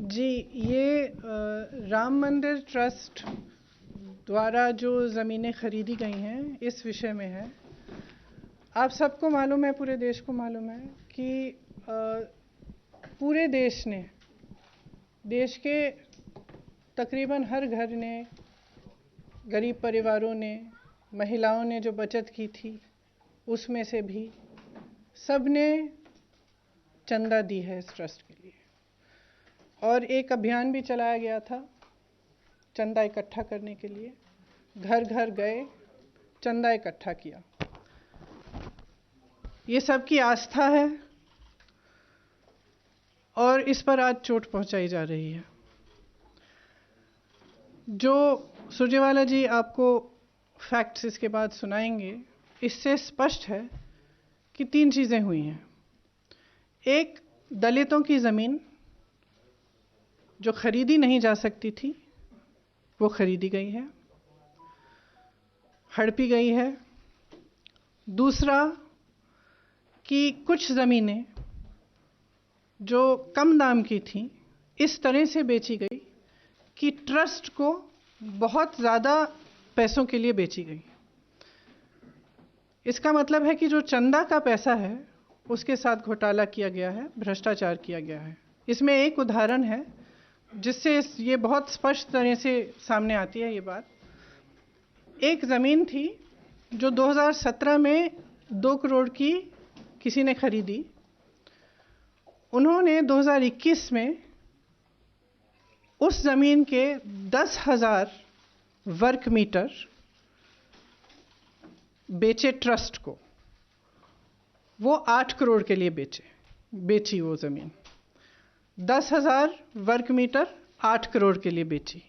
जी, ये राम मंदिर ट्रस्ट द्वारा जो ज़मीनें खरीदी गई हैं इस विषय में है। आप सबको मालूम है, पूरे देश को मालूम है कि पूरे देश ने, देश के तकरीबन हर घर ने, गरीब परिवारों ने, महिलाओं ने जो बचत की थी उसमें से भी सब ने चंदा दी है इस ट्रस्ट के लिए। और एक अभियान भी चलाया गया था चंदा इकट्ठा करने के लिए। घर घर गए, चंदा इकट्ठा किया। ये सबकी आस्था है और इस पर आज चोट पहुंचाई जा रही है। जो सुरजेवाला जी आपको फैक्ट्स इसके बाद सुनाएंगे, इससे स्पष्ट है कि 3 चीज़ें हुई हैं। एक, दलितों की ज़मीन जो खरीदी नहीं जा सकती थी वो खरीदी गई है, हड़पी गई है। दूसरा कि कुछ ज़मीनें जो कम दाम की थी इस तरह से बेची गई कि ट्रस्ट को बहुत ज़्यादा पैसों के लिए बेची गई। इसका मतलब है कि जो चंदा का पैसा है उसके साथ घोटाला किया गया है, भ्रष्टाचार किया गया है। इसमें एक उदाहरण है जिससे ये बहुत स्पष्ट तरह से सामने आती है ये बात। एक ज़मीन थी जो 2017 में 2 करोड़ की किसी ने खरीदी। उन्होंने 2021 में उस ज़मीन के 10,000 वर्ग मीटर बेचे ट्रस्ट को। वो 8 करोड़ के लिए बेची वो ज़मीन। 10,000 वर्ग मीटर 8 करोड़ के लिए बेची।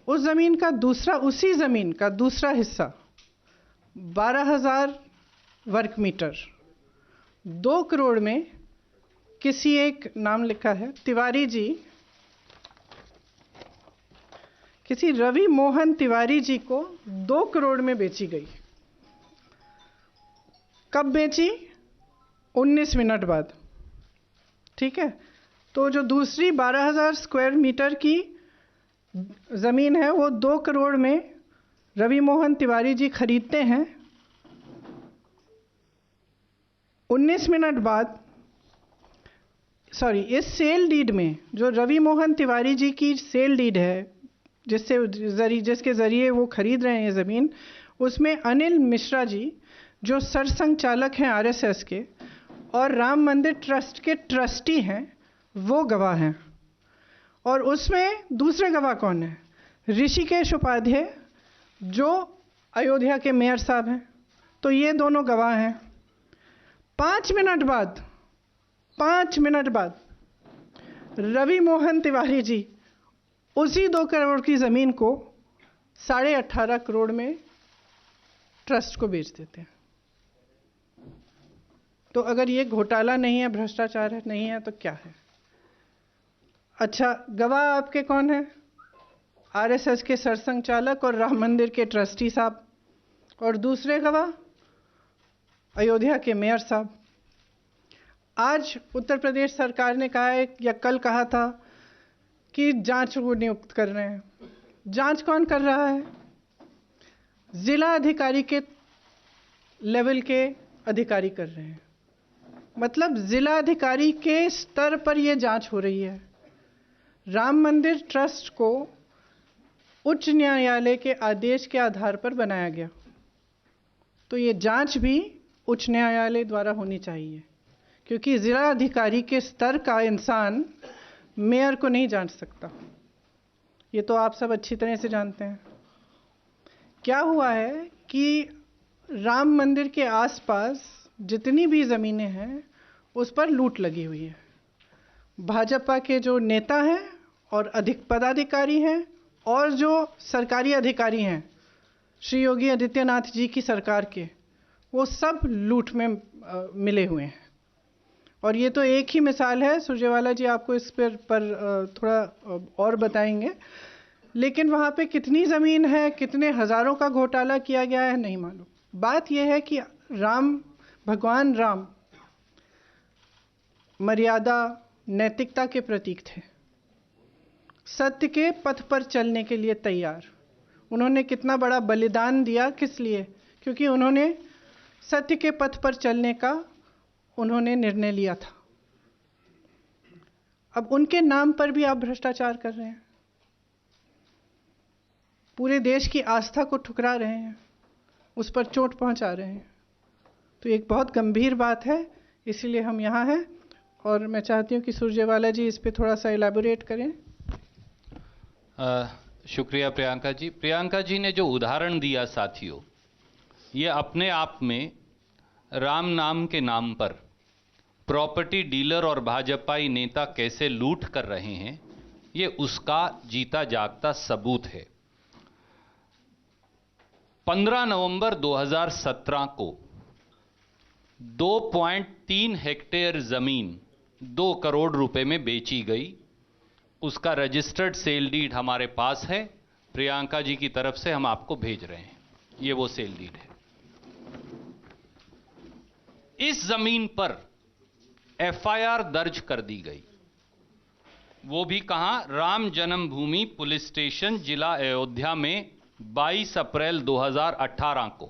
उस ज़मीन का उसी ज़मीन का दूसरा हिस्सा 12,000 वर्ग मीटर 2 करोड़ में किसी एक, नाम लिखा है तिवारी जी, किसी रवि मोहन तिवारी जी को 2 करोड़ में बेची गई। कब बेची? 19 मिनट बाद। ठीक है, तो जो दूसरी 12,000 स्क्वायर मीटर की ज़मीन है वो 2 करोड़ में रवि मोहन तिवारी जी खरीदते हैं। 19 मिनट बाद, इस सेल डीड में जो रवि मोहन तिवारी जी की सेल डीड है जिसके ज़रिए वो खरीद रहे हैं ये ज़मीन, उसमें अनिल मिश्रा जी जो सरसंघचालक हैं आरएसएस के और राम मंदिर ट्रस्ट के ट्रस्टी हैं, वो गवाह हैं। और उसमें दूसरे गवाह कौन है? ऋषिकेश उपाध्याय जो अयोध्या के मेयर साहब हैं। तो ये दोनों गवाह हैं। 5 मिनट बाद रवि मोहन तिवारी जी उसी 2 करोड़ की ज़मीन को 18.5 करोड़ में ट्रस्ट को बेच देते हैं। तो अगर ये घोटाला नहीं है, भ्रष्टाचार है, नहीं है, तो क्या है? अच्छा, गवाह आपके कौन है? आरएसएस के सरसंघचालक और राम मंदिर के ट्रस्टी साहब। और दूसरे गवाह अयोध्या के मेयर साहब। आज उत्तर प्रदेश सरकार ने कहा है, या कल कहा था, कि जांच वो नियुक्त कर रहे हैं। जांच कौन कर रहा है? जिला अधिकारी के लेवल के अधिकारी कर रहे हैं। मतलब जिला अधिकारी के स्तर पर यह जांच हो रही है। राम मंदिर ट्रस्ट को उच्च न्यायालय के आदेश के आधार पर बनाया गया, तो ये जांच भी उच्च न्यायालय द्वारा होनी चाहिए, क्योंकि जिला अधिकारी के स्तर का इंसान मेयर को नहीं जांच सकता। ये तो आप सब अच्छी तरह से जानते हैं। क्या हुआ है कि राम मंदिर के आसपास जितनी भी ज़मीनें हैं उस पर लूट लगी हुई है। भाजपा के जो नेता हैं और अधिक पदाधिकारी हैं और जो सरकारी अधिकारी हैं श्री योगी आदित्यनाथ जी की सरकार के, वो सब लूट में मिले हुए हैं। और ये तो एक ही मिसाल है। सुरजेवाला जी आपको इस पर थोड़ा और बताएंगे। लेकिन वहाँ पे कितनी ज़मीन है, कितने हज़ारों का घोटाला किया गया है, नहीं मालूम। बात यह है कि भगवान राम मर्यादा, नैतिकता के प्रतीक थे। सत्य के पथ पर चलने के लिए तैयार। उन्होंने कितना बड़ा बलिदान दिया, किस लिए? क्योंकि उन्होंने सत्य के पथ पर चलने का उन्होंने निर्णय लिया था। अब उनके नाम पर भी आप भ्रष्टाचार कर रहे हैं, पूरे देश की आस्था को ठुकरा रहे हैं, उस पर चोट पहुंचा रहे हैं। तो एक बहुत गंभीर बात है, इसीलिए हम यहाँ हैं। और मैं चाहती हूँ कि सुरजेवाला जी इस पे थोड़ा सा इलैबोरेट करें। शुक्रिया प्रियंका जी। प्रियंका जी ने जो उदाहरण दिया साथियों, ये अपने आप में राम नाम के नाम पर प्रॉपर्टी डीलर और भाजपाई नेता कैसे लूट कर रहे हैं, ये उसका जीता जागता सबूत है। 15 नवंबर 2017 को 2.3 हेक्टेयर जमीन 2 करोड़ रुपए में बेची गई। उसका रजिस्टर्ड सेल डीड हमारे पास है, प्रियंका जी की तरफ से हम आपको भेज रहे हैं। ये वो सेल डीड है। इस जमीन पर एफआईआर दर्ज कर दी गई, वो भी कहां? राम जन्मभूमि पुलिस स्टेशन, जिला अयोध्या में 22 अप्रैल 2018 को,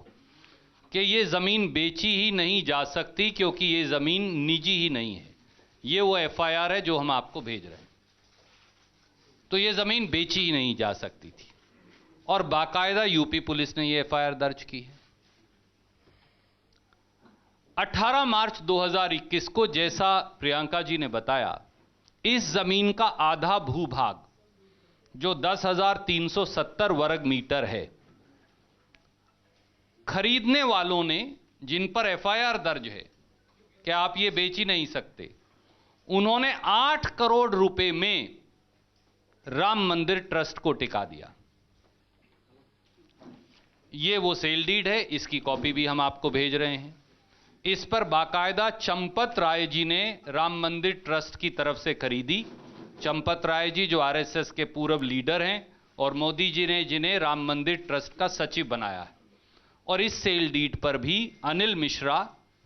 कि ये जमीन बेची ही नहीं जा सकती क्योंकि ये जमीन निजी ही नहीं है। ये वो एफआईआर है जो हम आपको भेज रहे हैं। तो ये जमीन बेची ही नहीं जा सकती थी और बाकायदा यूपी पुलिस ने ये एफआईआर दर्ज की है। 18 मार्च 2021 को, जैसा प्रियंका जी ने बताया, इस जमीन का आधा भूभाग जो 10,370 वर्ग मीटर है, खरीदने वालों ने, जिन पर एफआईआर दर्ज है कि आप ये बेच ही नहीं सकते, उन्होंने 8 करोड़ रुपए में राम मंदिर ट्रस्ट को टिका दिया। ये वो सेल डीड है, इसकी कॉपी भी हम आपको भेज रहे हैं। इस पर बाकायदा चंपत राय जी ने राम मंदिर ट्रस्ट की तरफ से खरीदी। चंपत राय जी जो आरएसएस के पूर्व लीडर हैं और मोदी जी ने जिन्हें राम मंदिर ट्रस्ट का सचिव बनाया है। और इस सेल डीड पर भी अनिल मिश्रा,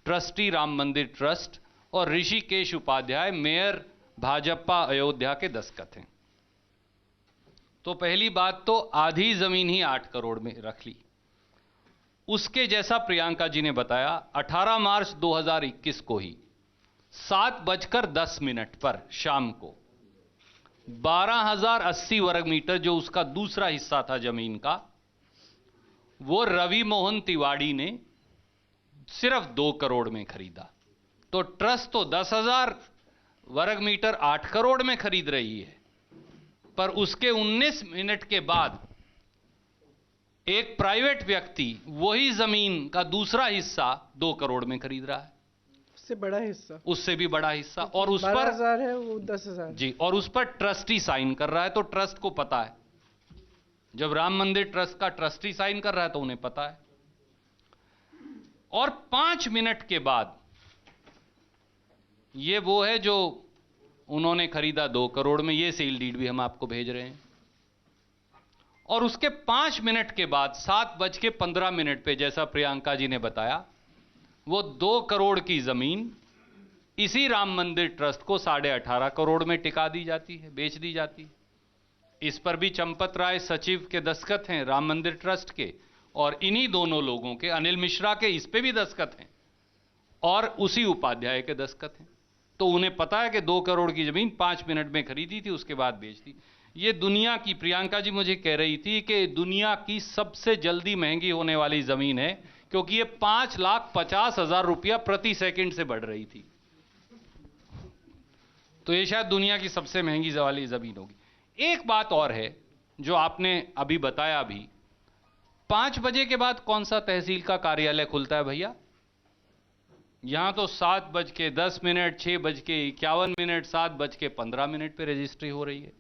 ट्रस्टी राम मंदिर ट्रस्ट, और ऋषिकेश उपाध्याय, मेयर भाजपा अयोध्या के दस्तखत हैं। तो पहली बात तो आधी जमीन ही 8 करोड़ में रख ली। उसके जैसा प्रियंका जी ने बताया, 18 मार्च 2021 को ही 7:10 पर शाम को 12,080 वर्ग मीटर, जो उसका दूसरा हिस्सा था जमीन का, वो रवि मोहन तिवाड़ी ने सिर्फ 2 करोड़ में खरीदा। तो ट्रस्ट तो 10,000 वर्ग मीटर 8 करोड़ में खरीद रही है, पर उसके 19 मिनट के बाद एक प्राइवेट व्यक्ति वही जमीन का दूसरा हिस्सा 2 करोड़ में खरीद रहा है। उससे बड़ा हिस्सा, उससे भी बड़ा हिस्सा, और उस पर 12,000 है, वो 10,000 जी, और उस पर ट्रस्टी साइन कर रहा है। तो ट्रस्ट को पता है, जब राम मंदिर ट्रस्ट का ट्रस्टी साइन कर रहा है तो उन्हें पता है। और 5 मिनट के बाद, ये वो है जो उन्होंने खरीदा 2 करोड़ में, ये सेल डीड भी हम आपको भेज रहे हैं। और उसके 5 मिनट के बाद 7:15 पे, जैसा प्रियंका जी ने बताया, वो 2 करोड़ की जमीन इसी राम मंदिर ट्रस्ट को 18.5 करोड़ में टिका दी जाती है, बेच दी जाती है। इस पर भी चंपत राय सचिव के दस्तखत हैं राम मंदिर ट्रस्ट के, और इन्हीं दोनों लोगों के, अनिल मिश्रा के, इस पे भी दस्तखत हैं, और उसी उपाध्याय के दस्तखत हैं। तो उन्हें पता है कि 2 करोड़ की जमीन 5 मिनट में खरीदी थी, उसके बाद बेच दी। ये दुनिया की, प्रियंका जी मुझे कह रही थी कि दुनिया की सबसे जल्दी महंगी होने वाली जमीन है, क्योंकि ये 5,50,000 रुपया प्रति सेकंड से बढ़ रही थी। तो ये शायद दुनिया की सबसे महंगी वाली जमीन होगी। एक बात और है जो आपने अभी बताया भी, 5 बजे के बाद कौन सा तहसील का कार्यालय खुलता है भैया? यहां तो 7:10, 6:51, 7:15 पे रजिस्ट्री हो रही है।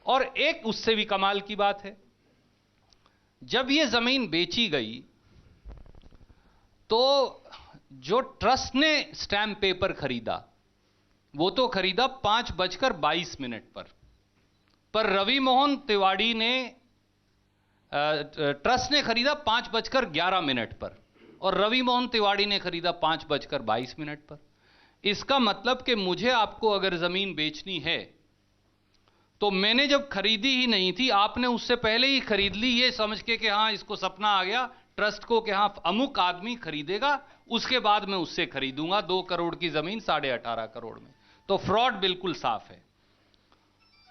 और एक उससे भी कमाल की बात है, जब ये जमीन बेची गई तो जो ट्रस्ट ने स्टैम्प पेपर खरीदा, वो तो खरीदा 5:22 पर रवि मोहन तिवाड़ी ने, ट्रस्ट ने खरीदा 5:11 पर, और रवि मोहन तिवाड़ी ने खरीदा 5:22 पर। इसका मतलब कि मुझे आपको अगर जमीन बेचनी है तो तो मैंने जब खरीदी ही नहीं थी, आपने उससे पहले ही खरीद ली ये समझ के कि हाँ इसको सपना आ गया ट्रस्ट को कि हाँ अमुक आदमी खरीदेगा, उसके बाद मैं उससे खरीदूंगा 2 करोड़ की जमीन 18.5 करोड़ में। तो फ्रॉड बिल्कुल साफ है।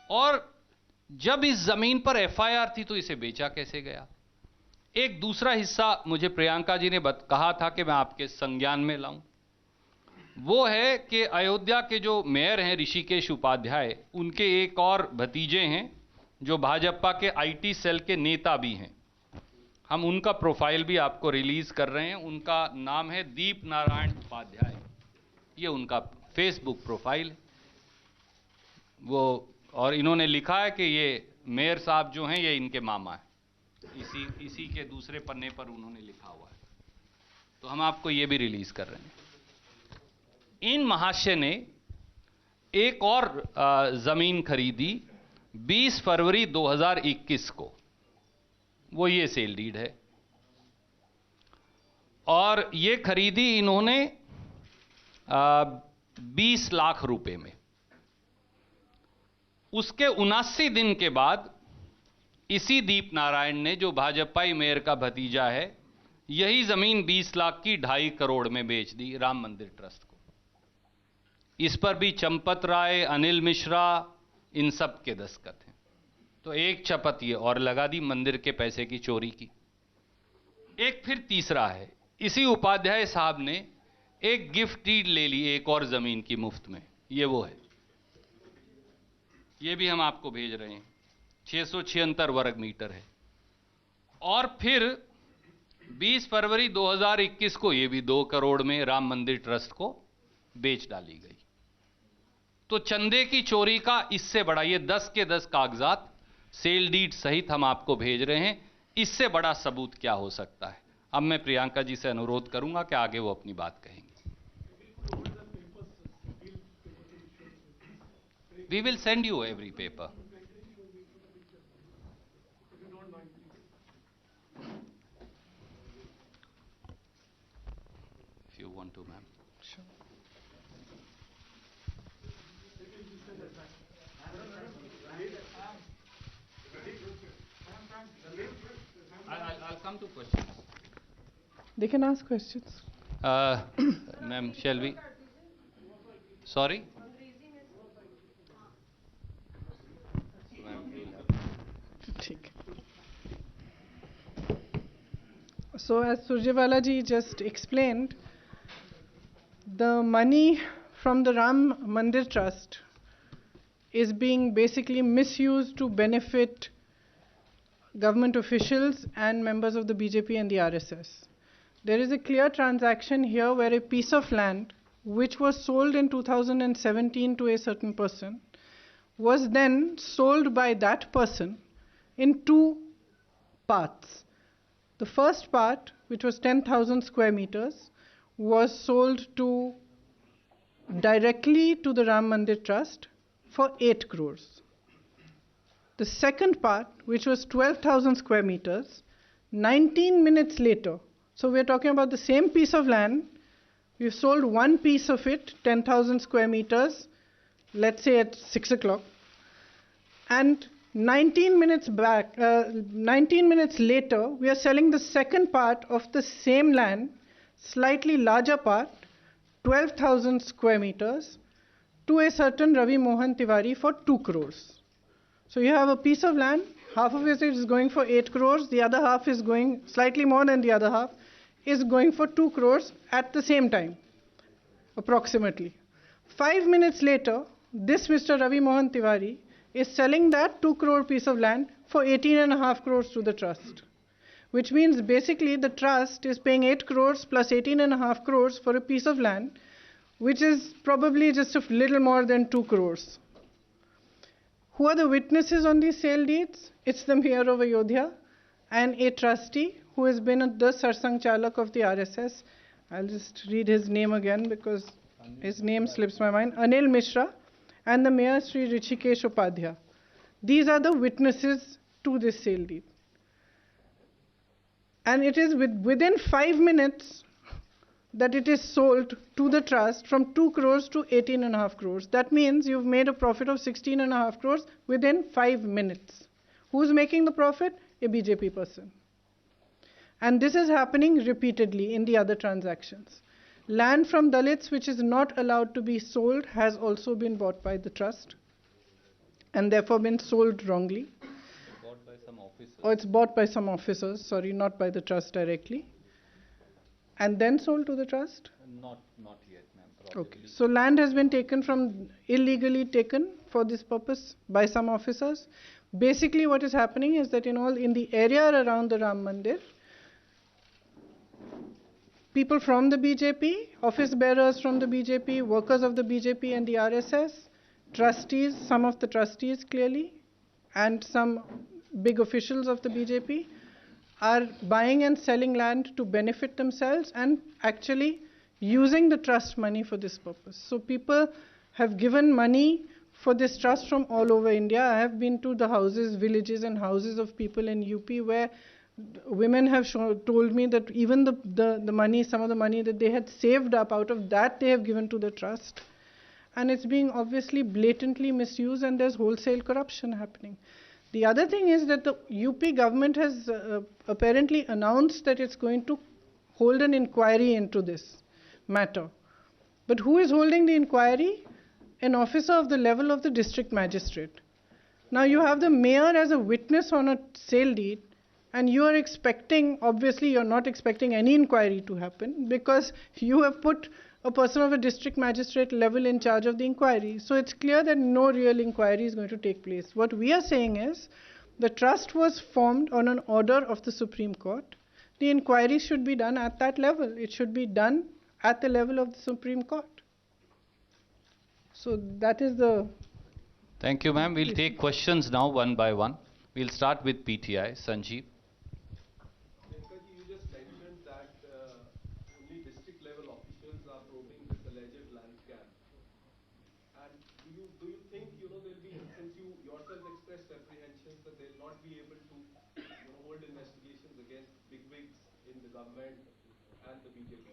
और जब इस जमीन पर एफआईआर थी तो इसे बेचा कैसे गया? एक दूसरा हिस्सा मुझे प्रियंका जी ने कहा था कि मैं आपके संज्ञान में लाऊं, वो है कि अयोध्या के जो मेयर हैं ऋषिकेश उपाध्याय, उनके एक और भतीजे हैं जो भाजपा के आईटी सेल के नेता भी हैं। हम उनका प्रोफाइल भी आपको रिलीज कर रहे हैं। उनका नाम है दीप नारायण उपाध्याय, ये उनका फेसबुक प्रोफाइल है वो। और इन्होंने लिखा है कि ये मेयर साहब जो हैं ये इनके मामा हैं, इसी के दूसरे पन्ने पर उन्होंने लिखा हुआ है। तो हम आपको ये भी रिलीज कर रहे हैं। इन महाशय ने एक और जमीन खरीदी 20 फरवरी 2021 को, वो ये सेल डीड है। और ये खरीदी इन्होंने 20 लाख रुपए में। उसके 79 दिन के बाद इसी दीप नारायण ने, जो भाजपाई मेयर का भतीजा है, यही जमीन 20 लाख की 2.5 करोड़ में बेच दी राम मंदिर ट्रस्ट को। इस पर भी चंपत राय, अनिल मिश्रा, इन सब के दस्तखत हैं। तो एक चपत ये और लगा दी मंदिर के पैसे की चोरी की। एक फिर तीसरा है, इसी उपाध्याय साहब ने एक गिफ्ट डीड ले ली एक और जमीन की मुफ्त में, ये वो है। ये भी हम आपको भेज रहे हैं, 676 वर्ग मीटर है। और फिर 20 फरवरी 2021 को ये भी 2 करोड़ में राम मंदिर ट्रस्ट को बेच डाली गई। तो चंदे की चोरी का इससे बड़ा, ये 10 के 10 कागजात सेल डीड सहित हम आपको भेज रहे हैं, इससे बड़ा सबूत क्या हो सकता है? अब मैं प्रियंका जी से अनुरोध करूंगा कि आगे वो अपनी बात कहेंगे। We will send you every paper. If you want to, ma'am. Sure. I'll come to questions. They can ask questions. Ma'am, shall we? Sorry? So as Surjewala ji just explained, the money from the Ram Mandir Trust is being basically misused to benefit government officials and members of the BJP and the RSS. There is a clear transaction here where a piece of land which was sold in 2017 to a certain person was then sold by that person in 2 parts. The first part, which was 10,000 square meters, was sold directly to the Ram Mandir Trust for 8 crores. The second part, which was 12,000 square meters, 19 minutes later, so we're talking about the same piece of land, we've sold one piece of it, 10,000 square meters, let's say at 6 o'clock, and 19 minutes later, we are selling the second part of the same land, slightly larger part, 12,000 square meters, to a certain Ravi Mohan Tiwari for 2 crores. So you have a piece of land, half of it is going for 8 crores, the other half is going, slightly more than the other half, is going for 2 crores at the same time, approximately. 5 minutes later, this Mr. Ravi Mohan Tiwari is selling that 2 crore piece of land for 18.5 crores to the trust. Which means basically the trust is paying 8 crores plus 18.5 crores for a piece of land, which is probably just a little more than 2 crores. Who are the witnesses on these sale deeds? It's the mayor of Ayodhya and a trustee who has been the Sarsang Chalak of the RSS. I'll just read his name again because his name slips my mind. Anil Mishra and the mayor Sri Hrishikesh Upadhyay. These are the witnesses to this sale deed. And it is within 5 minutes, that it is sold to the trust from 2 crores to 18.5 crores. That means you've made a profit of 16.5 crores within 5 minutes. Who's making the profit? A BJP person. And this is happening repeatedly in the other transactions. Land from Dalits which is not allowed to be sold has also been bought by the trust and therefore been sold wrongly. Bought by some officers. Or it's bought by some officers, sorry, not by the trust directly. And then sold to the trust? Not yet, ma'am. Probably. Okay. So land has been taken illegally taken for this purpose by some officers. Basically what is happening is that in the area around the Ram Mandir, people from the BJP, office bearers from the BJP, workers of the BJP and the RSS, trustees, some of the trustees clearly, and some big officials of the BJP are buying and selling land to benefit themselves and actually using the trust money for this purpose. So people have given money for this trust from all over India. I have been to the houses, villages and houses of people in UP where women have told me that even the money, some of the money that they had saved up, out of that they have given to the trust. And it's being obviously blatantly misused and there's wholesale corruption happening. The other thing is that the UP government has apparently announced that it's going to hold an inquiry into this matter. But who is holding the inquiry? An officer of the level of the district magistrate. Now you have the mayor as a witness on a sale deed, and you are expecting, obviously you're not expecting any inquiry to happen because you have put a person of a district magistrate level in charge of the inquiry. So it's clear that no real inquiry is going to take place. What we are saying is the trust was formed on an order of the Supreme Court. The inquiry should be done at that level. It should be done at the level of the Supreme Court. So that is the... Thank you, ma'am. We'll take questions now one by one. We'll start with PTI. Sanjeev. You just mentioned that only district level officials are probing this alleged land scam. And do you think there'll be, since you yourself expressed apprehensions that they'll not be able to hold investigations against bigwigs in the government and the BJP?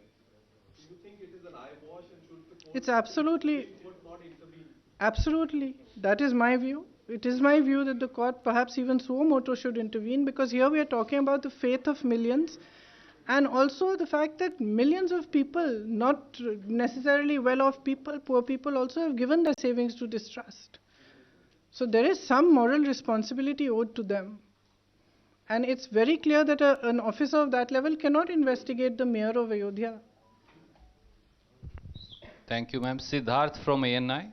Do you think it is an eyewash and should the court? It's absolutely... not intervene? Absolutely. That is my view. It is my view that the court, perhaps even suo motu, should intervene because here we are talking about the faith of millions and also the fact that millions of people, not necessarily well-off people, poor people also have given their savings to this trust. So there is some moral responsibility owed to them. And it's very clear that an officer of that level cannot investigate the mayor of Ayodhya. Thank you, ma'am. Siddharth from ANI.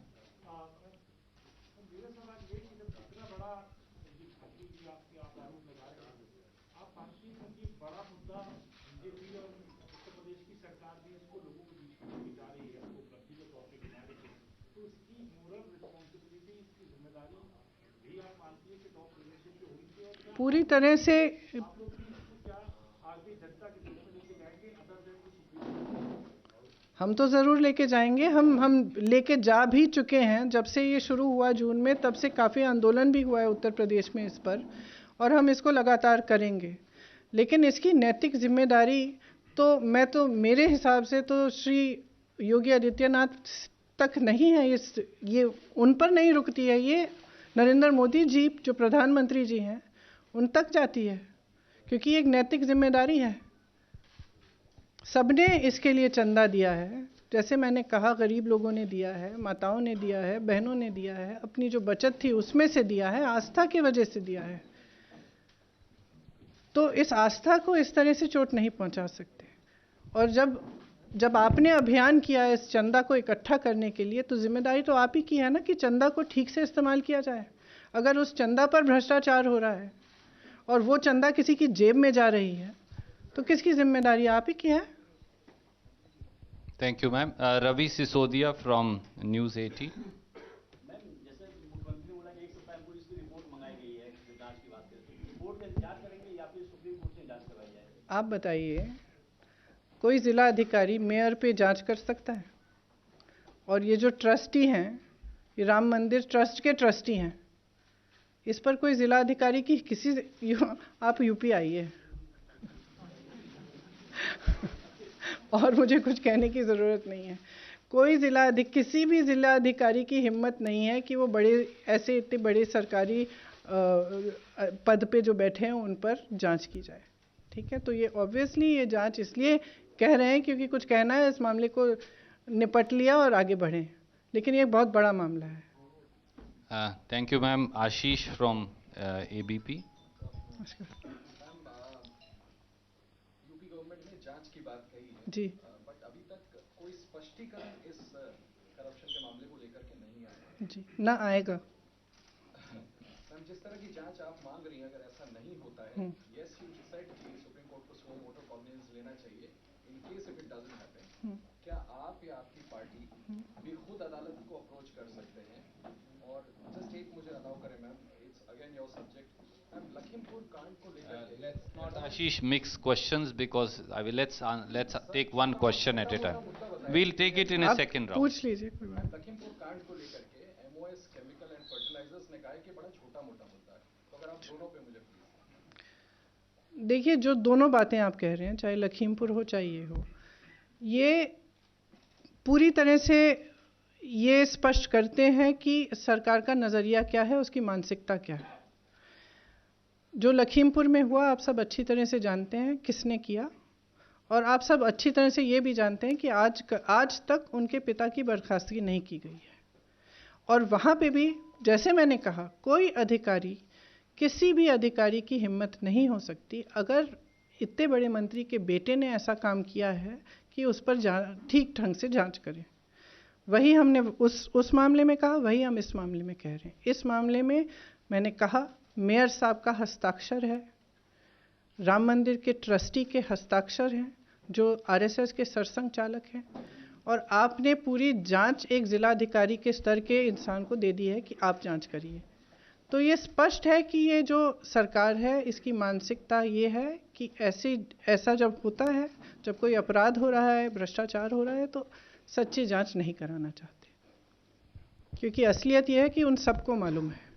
पूरी तरह से हम तो ज़रूर लेके जाएंगे, हम लेके जा भी चुके हैं। जब से ये शुरू हुआ जून में, तब से काफ़ी आंदोलन भी हुआ है उत्तर प्रदेश में इस पर और हम इसको लगातार करेंगे। लेकिन इसकी नैतिक जिम्मेदारी तो मेरे हिसाब से तो श्री योगी आदित्यनाथ तक नहीं है, ये उन पर नहीं रुकती है, ये नरेंद्र मोदी जी जो प्रधानमंत्री जी हैं उन तक जाती है क्योंकि एक नैतिक जिम्मेदारी है। सबने इसके लिए चंदा दिया है, जैसे मैंने कहा गरीब लोगों ने दिया है, माताओं ने दिया है, बहनों ने दिया है, अपनी जो बचत थी उसमें से दिया है, आस्था की वजह से दिया है। तो इस आस्था को इस तरह से चोट नहीं पहुंचा सकते। और जब आपने अभियान किया है इस चंदा को इकट्ठा करने के लिए, तो जिम्मेदारी तो आप ही की है ना कि चंदा को ठीक से इस्तेमाल किया जाए। अगर उस चंदा पर भ्रष्टाचार हो रहा है और वो चंदा किसी की जेब में जा रही है तो किसकी जिम्मेदारी? आप ही की है। Thank you ma'am. Ravi Sisodia from news 18। Ma'am, जैसे मुख्यमंत्री ने बोला कि एक सप्ताह में पुलिस की रिपोर्ट मंगाई गई है, जांच की बात करें तो रिपोर्ट का इंतजार करेंगे या फिर सुप्रीम कोर्ट से जांच करवाई जाए? आप बताइए, कोई जिला अधिकारी मेयर पे जांच कर सकता है? और ये जो ट्रस्टी हैं, ये राम मंदिर ट्रस्ट के ट्रस्टी हैं, इस पर कोई जिला अधिकारी की आप यूपी आइए और मुझे कुछ कहने की ज़रूरत नहीं है। किसी भी जिला अधिकारी की हिम्मत नहीं है कि वो ऐसे इतने बड़े सरकारी पद पे जो बैठे हैं उन पर जांच की जाए। ठीक है, तो ये ऑब्वियसली ये जांच इसलिए कह रहे हैं क्योंकि कुछ कहना है, इस मामले को निपट लिया और आगे बढ़े, लेकिन ये एक बहुत बड़ा मामला है। Thank you ma'am. Ashish from ABP. UP government ने जांच की बात कही है जी, बट अभी तक कोई स्पष्टीकरण इस करप्शन के मामले को लेकर के नहीं आया। जी, ना आएगा। मैम, जिस तरह की जांच आप मांग रही हैं, अगर ऐसा नहीं होता है, यस यू डिसाइड कि सुप्रीम कोर्ट को सो वोटर कॉग्निजेंस लेना चाहिए, in case if it doesn't happen, क्या आप या आपकी पार्टी भी खुद अदालत को अप्रोच कर सकते हैं? और जस्ट एक मुझे अलाउ करें ma'am, it's again your subject. Ma'am, Lakhimpur कांड को लेकर Let's not Ashish mix questions because let's take one question at a time. We'll take it in a आप second round. पूछ लीजिए, कोई बात। लखीमपुर कांड को लेकर के एमओएस केमिकल एंड फर्टिलाइजर्स ने कहा है कि बड़ा छोटा मोटा मुद्दा है, तो अगर आप दोनों पे मुझे प्लीज। देखिए, जो दोनों बातें आप कह रहे हैं, चाहे लखीमपुर हो चाहे ये हो, ये पूरी तरह से ये स्पष्ट करते हैं कि सरकार का नज़रिया क्या है, उसकी मानसिकता क्या है। जो लखीमपुर में हुआ आप सब अच्छी तरह से जानते हैं किसने किया, और आप सब अच्छी तरह से ये भी जानते हैं कि आज तक उनके पिता की बर्खास्तगी नहीं की गई है। और वहाँ पे भी जैसे मैंने कहा, कोई अधिकारी, किसी भी अधिकारी की हिम्मत नहीं हो सकती अगर इतने बड़े मंत्री के बेटे ने ऐसा काम किया है कि उस पर ठीक ढंग से जांच करें। वही हमने उस मामले में कहा, वही हम इस मामले में कह रहे हैं। इस मामले में मैंने कहा मेयर साहब का हस्ताक्षर है, राम मंदिर के ट्रस्टी के हस्ताक्षर हैं जो आरएसएस के सरसंघ चालक हैं, और आपने पूरी जांच एक जिलाधिकारी के स्तर के इंसान को दे दी है कि आप जांच करिए। तो ये स्पष्ट है कि ये जो सरकार है इसकी मानसिकता ये है कि ऐसा जब होता है, जब कोई अपराध हो रहा है, भ्रष्टाचार हो रहा है, तो सच्ची जांच नहीं कराना चाहते, क्योंकि असलियत ये है कि उन सबको मालूम है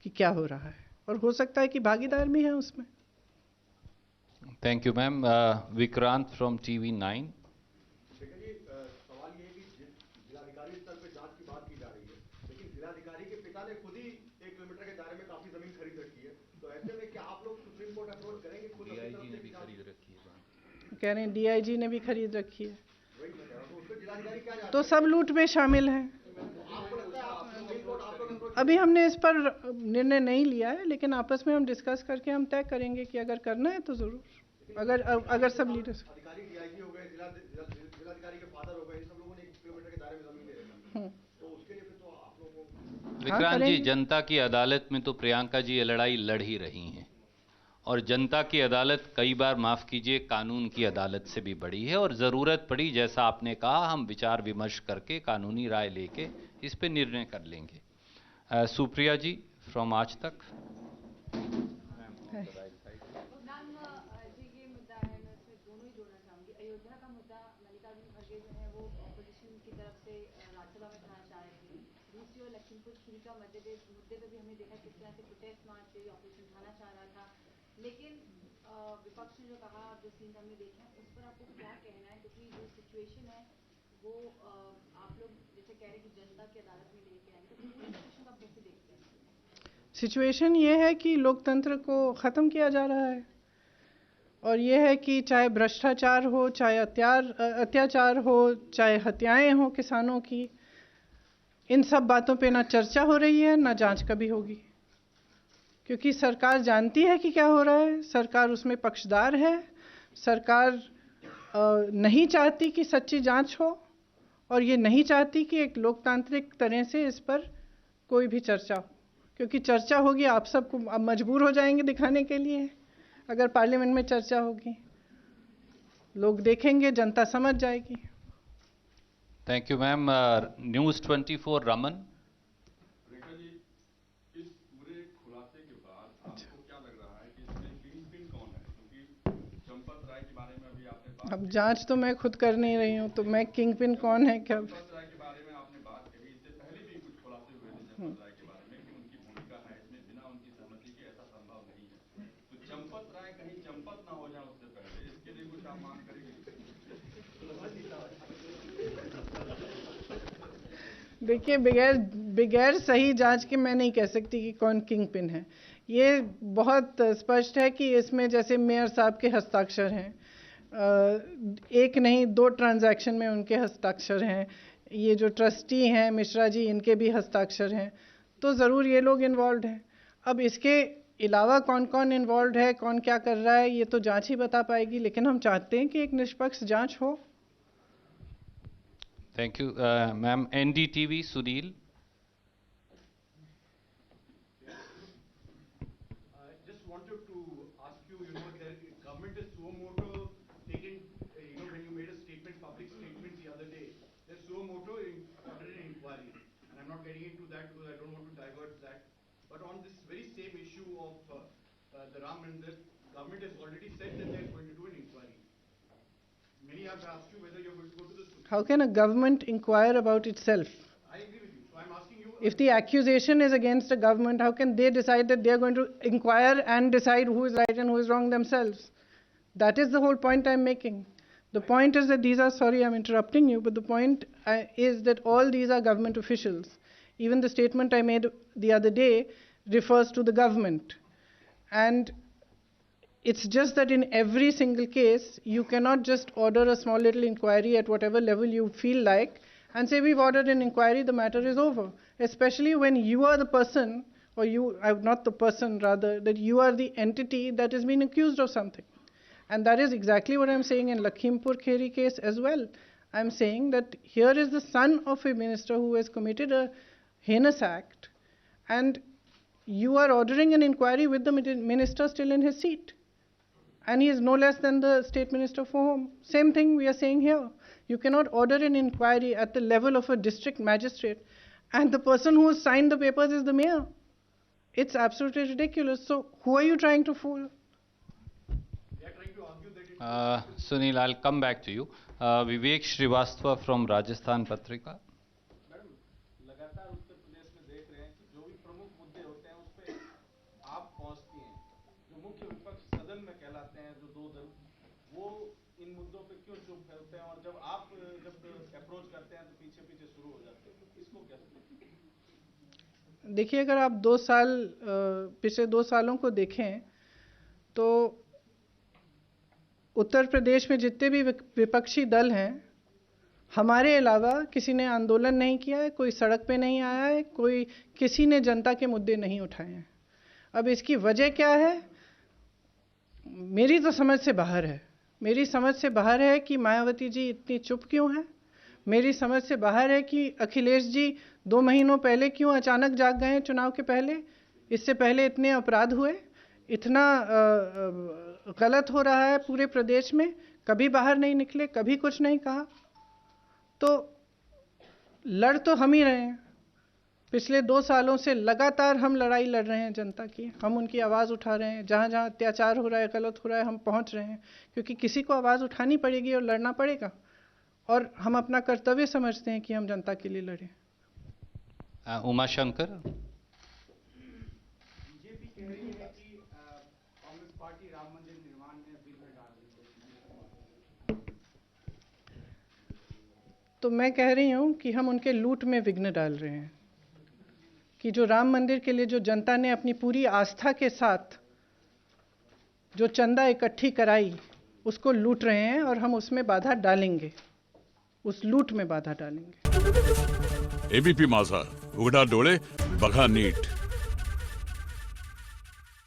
कि क्या हो रहा है, और हो सकता है कि भागीदार भी हैं उसमें। Thank you ma'am. Vikrant from TV9। Shekhar ji, सवाल ये है कि जिलाधिकारी स्तर पे जांच की बात की जा रही है, लेकिन जिलाधिकारी के पिता ने खुद ही 1 किलोमीटर के दायरे में काफी जमीन खरीद रखी है, तो ऐसे में क्या आप लोग सुप्रीम कोर्ट अप्रोच करेंगे? खुद डीआईजी ने भी खरीद रखी है, कह रहे हैं डीआईजी ने भी खरीद रखी है, वही मैं कह रहा हूं, तो उसमें जिलाधिकारी क्या जांच तो सब लूट में शामिल हैं। आपको लगता है आप सुप्रीम कोर्ट आप लोग अप्रोच? अभी हमने इस पर निर्णय नहीं लिया है, लेकिन आपस में हम डिस्कस करके हम तय करेंगे कि अगर करना है तो ज़रूर, अगर सब लीडर्स। अधिकारी डीआईजी हो गए, जिलाधिकारी के फादर हो गए, इन सब लोगों ने 1 किलोमीटर के दायरे में जमीन ले रखी है, तो उसके लिए फिर तो आप लोगों को। विक्रांत जी, जनता की अदालत में तो प्रियंका जी ये लड़ाई लड़ ही रही हैं, और जनता की अदालत कई बार, माफ़ कीजिए, कानून की अदालत से भी बड़ी है, और ज़रूरत पड़ी, जैसा आपने कहा, हम विचार विमर्श करके कानूनी राय लेके इस पे निर्णय कर लेंगे। सुप्रिया जी फ्रॉम आज तक। मैम जी, ये मुद्दा है, मैं इसमें दोनों ही जोड़ना चाहूँगी। अयोध्या का मुद्दा, मल्लिकार्जुन खड़गे जो है वो ऑपोजिशन की तरफ से राज्यसभा में उठाना चाह रहे थे। दूसरी ओर लखीमपुर खीरी का मुद्दे पे भी हमने देखा किस तरह से प्रोटेस्ट मार्च पे ऑपरेशन उठाना चाह रहा था, लेकिन विपक्ष ने जो कहा, जो सीन हमने देखे हैं, उस पर आपको क्या कहना है? क्योंकि जो सिचुएशन है वो आप लोग जैसे कह रहे हैं कि जनता की अदालत में लेके आएंगे, तो पूरी सिचुएशन को आप कैसे देखते हैं? सिचुएशन ये है कि लोकतंत्र को ख़त्म किया जा रहा है, और ये है कि चाहे भ्रष्टाचार हो, चाहे अत्याचार हो, चाहे हत्याएं हो किसानों की, इन सब बातों पे ना चर्चा हो रही है, ना जांच कभी होगी, क्योंकि सरकार जानती है कि क्या हो रहा है, सरकार उसमें पक्षदार है, सरकार नहीं चाहती कि सच्ची जांच हो, और ये नहीं चाहती कि एक लोकतांत्रिक तरह से इस पर कोई भी चर्चा हो, क्योंकि चर्चा होगी आप सबको अब मजबूर हो जाएंगे दिखाने के लिए। अगर पार्लियामेंट में चर्चा होगी, लोग देखेंगे, जनता समझ जाएगी। Thank you ma'am. News 24 Raman. Rekha ji, इस पूरे खुलासे के बाद आपको क्या लग रहा है कि इसमें किंगपिन कौन है? क्योंकि चंपत राय के बारे में अभी आपने बात अब जांच तो मैं खुद कर नहीं रही हूँ, तो मैं किंगपिन कौन है क्या? चंपत राय के बारे में आपने बात कही, इससे पहले भी कुछ खुलासे हुए थे चंपत राय के बारे में कि उनकी भूमिका है इसमें, बिना उनकी सहमति के ऐसा संभव नहीं है। तो चंपत राय कहीं चंपत ना हो जाए उससे पहले, इसके लिए कुछ आप मांग करेंगे? देखिए, बगैर बगैर सही जांच के मैं नहीं कह सकती कि कौन किंग पिन है। ये बहुत स्पष्ट है कि इसमें जैसे मेयर साहब के हस्ताक्षर हैं, एक नहीं 2 ट्रांजैक्शन में उनके हस्ताक्षर हैं, ये जो ट्रस्टी हैं मिश्रा जी इनके भी हस्ताक्षर हैं, तो ज़रूर ये लोग इन्वॉल्व हैं। अब इसके अलावा कौन कौन इन्वॉल्व है, कौन क्या कर रहा है, ये तो जांच ही बता पाएगी, लेकिन हम चाहते हैं कि एक निष्पक्ष जांच हो। Thank you ma'am. NDTV Sunil. Just wanted to ask you, the government is suo moto taking, when you made a statement, public statement the other day, they're suo moto ordered an inquiry. And I'm not getting into that because I don't want to divert that. But on this very same issue of the Ram Mandir, government has already said that they're going to do an inquiry. Many have asked you whether you're going to go to the Supreme. How can a government inquire about itself? I agree with you. So I'm asking you. If the accusation is against a government, how can they decide that they are going to inquire and decide who is right and who is wrong themselves? That is the whole point I'm making. The point is that these are, sorry I'm interrupting you, but the point is that all these are government officials. Even the statement I made the other day refers to the government. And it's just that in every single case, you cannot just order a small little inquiry at whatever level you feel like and say, we've ordered an inquiry, the matter is over. Especially when you are the person, or you, not the person rather, that you are the entity that is being accused of something. And that is exactly what I'm saying in Lakhimpur Kheri case as well. I'm saying that here is the son of a minister who has committed a heinous act, and you are ordering an inquiry with the minister still in his seat. And he is no less than the state minister for home. Same thing we are saying here. You cannot order an inquiry at the level of a district magistrate, and the person who has signed the papers is the mayor. It's absolutely ridiculous. So who are you trying to fool? They are trying to argue that it Sunil, I'll come back to you. Vivek Srivastava from Rajasthan Patrika. Madam, लगातार उत्तर प्रदेश में देख रहे हैं कि जो भी प्रमुख मुद्दे होते हैं उस पे आप पहुंचती हैं। जो मुख्य विपक्ष सदन में कहलाते हैं, जो 2 दल, वो इन मुद्दों पे क्यों चुप करते हैं, और जब आप अप्रोच करते हैं तो पीछे पीछे शुरू हो जाते हैं। इसको क्या समझते हैं? देखिए, अगर आप 2 साल पिछले 2 सालों को देखें तो उत्तर प्रदेश में जितने भी विपक्षी दल हैं, हमारे अलावा किसी ने आंदोलन नहीं किया है, कोई सड़क पे नहीं आया है, कोई किसी ने जनता के मुद्दे नहीं उठाए हैं। अब इसकी वजह क्या है, मेरी तो समझ से बाहर है। मेरी समझ से बाहर है कि मायावती जी इतनी चुप क्यों हैं। मेरी समझ से बाहर है कि अखिलेश जी 2 महीनों पहले क्यों अचानक जाग गए चुनाव के पहले। इससे पहले इतने अपराध हुए, इतना गलत हो रहा है पूरे प्रदेश में, कभी बाहर नहीं निकले, कभी कुछ नहीं कहा। तो लड़ तो हम ही रहे हैं। पिछले 2 सालों से लगातार हम लड़ाई लड़ रहे हैं जनता की। हम उनकी आवाज़ उठा रहे हैं, जहाँ जहाँ अत्याचार हो रहा है, गलत हो रहा है, हम पहुँच रहे हैं, क्योंकि किसी को आवाज़ उठानी पड़ेगी और लड़ना पड़ेगा। और हम अपना कर्तव्य समझते हैं कि हम जनता के लिए लड़ें। उमा शंकर। बीजेपी कह रही है कि कांग्रेस पार्टी राम मंदिर निर्माण में विघ्न डाल रही है। तो मैं कह रही हूँ कि हम उनके लूट में विघ्न डाल रहे हैं, कि जो राम मंदिर के लिए जो जनता ने अपनी पूरी आस्था के साथ जो चंदा इकट्ठी कराई, उसको लूट रहे हैं, और हम उसमें बाधा डालेंगे, उस लूट में बाधा डालेंगे। एबीपी माझा, उघडा डोळे बघा नीट।